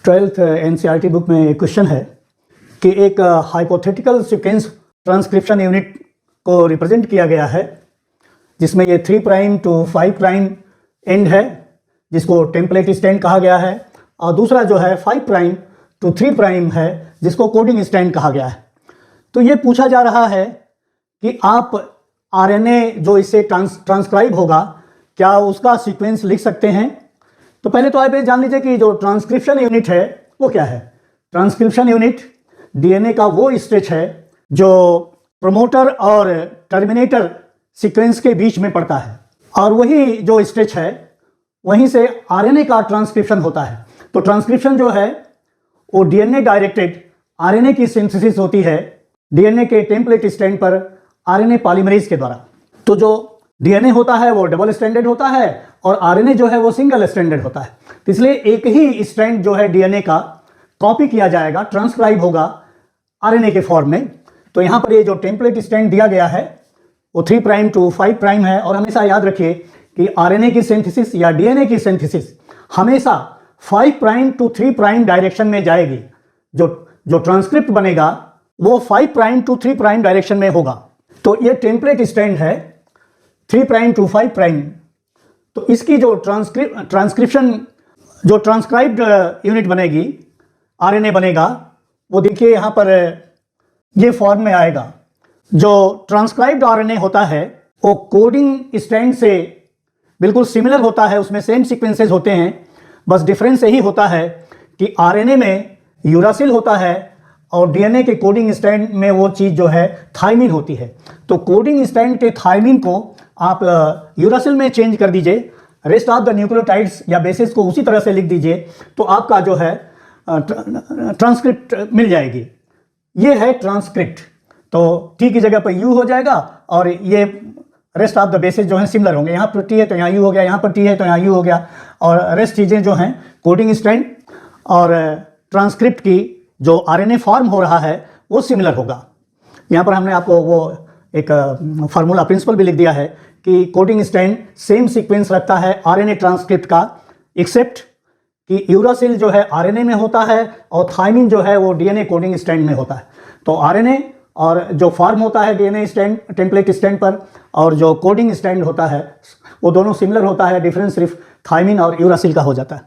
Twelfth NCERT book में एक question है कि एक हाइपोथेटिकल सीक्वेंस ट्रांसक्रिप्शन यूनिट को रिप्रेजेंट किया गया है जिसमें ये 3 प्राइम टू 5 प्राइम एंड है जिसको टेम्पलेट स्टैंड कहा गया है, और दूसरा जो है 5 प्राइम टू 3 प्राइम है जिसको कोडिंग स्टैंड कहा गया है। तो ये पूछा जा रहा है कि आप आरएनए जो इससे ट्रांसक्राइब होगा क्या उसका सीक्वेंस लिख सकते हैं। तो पहले तो आप ये जान लीजिए कि जो ट्रांसक्रिप्शन यूनिट है वो क्या है। ट्रांसक्रिप्शन यूनिट डीएनए का वो स्टेज है जो प्रोमोटर और टर्मिनेटर सीक्वेंस के बीच में पड़ता है, और वही जो स्टेज है वहीं से आरएनए का ट्रांसक्रिप्शन होता है। तो ट्रांसक्रिप्शन जो है वो डीएनए डायरेक्टेड आरएनए की सिंथेसिस होती है डीएनए के टेम्पलेट स्टैंड पर आरएनए पॉलीमरेज के द्वारा। तो जो डीएनए होता है वो डबल स्ट्रैंडेड होता है और आरएनए जो है वो सिंगल स्ट्रैंडेड होता है। तो इसलिए एक ही स्ट्रैंड जो है डीएनए का कॉपी किया जाएगा, ट्रांसक्राइब होगा आरएनए के फॉर्म में। तो यहाँ पर ये जो टेम्पलेट स्ट्रैंड दिया गया है वो 3 प्राइम टू 5 प्राइम है, और हमेशा याद रखिए कि आरएनए की सिंथेसिस या डीएनए की सिंथेसिस हमेशा 5 प्राइम टू 3 प्राइम डायरेक्शन में जाएगी। जो ट्रांसक्रिप्ट बनेगा वो 5 प्राइम टू 3 प्राइम डायरेक्शन में होगा। तो ये टेम्पलेट स्टैंड है 3 प्राइम टू 5 प्राइम। तो इसकी जो ट्रांसक्रिप्शन जो ट्रांसक्राइब्ड यूनिट बनेगी, आरएनए बनेगा, वो देखिए यहाँ पर ये फॉर्म में आएगा। जो ट्रांसक्राइब्ड आरएनए होता है वो कोडिंग स्टैंड से बिल्कुल सिमिलर होता है, उसमें सेम सीक्वेंसेस होते हैं। बस डिफरेंस यही होता है कि आरएनए में यूरासिल होता है और डीएनए के कोडिंग स्टैंड में वो चीज़ जो है थायमिन होती है। तो कोडिंग स्टैंड के थायमिन को आप यूरासिल में चेंज कर दीजिए, रेस्ट ऑफ द न्यूक्लियोटाइड्स या बेसिस को उसी तरह से लिख दीजिए, तो आपका जो है ट्रांसक्रिप्ट मिल जाएगी। ये है ट्रांसक्रिप्ट। तो टी की जगह पर यू हो जाएगा और ये रेस्ट ऑफ द बेसिस जो है सिमिलर होंगे। यहाँ पर टी है तो यहाँ यू हो गया, यहाँ पर टी है तो यहाँ यू हो गया, और रेस्ट चीज़ें जो हैं कोडिंग स्टैंड और ट्रांसक्रिप्ट की जो आरएनए फॉर्म हो रहा है वो सिमिलर होगा। यहाँ पर हमने आपको वो एक फार्मूला प्रिंसिपल भी लिख दिया है कि कोडिंग स्टैंड सेम सीक्वेंस रखता है आरएनए ट्रांसक्रिप्ट का, एक्सेप्ट कि यूरासिल जो है आरएनए में होता है और थायमिन जो है वो डीएनए कोडिंग स्टैंड में होता है। तो आरएनए और जो फॉर्म होता है डीएनए स्टैंड टेम्पलेट स्टैंड पर और जो कोडिंग स्टैंड होता है वो दोनों सिमिलर होता है, डिफरेंस सिर्फ थायमिन और यूरासिल का हो जाता है।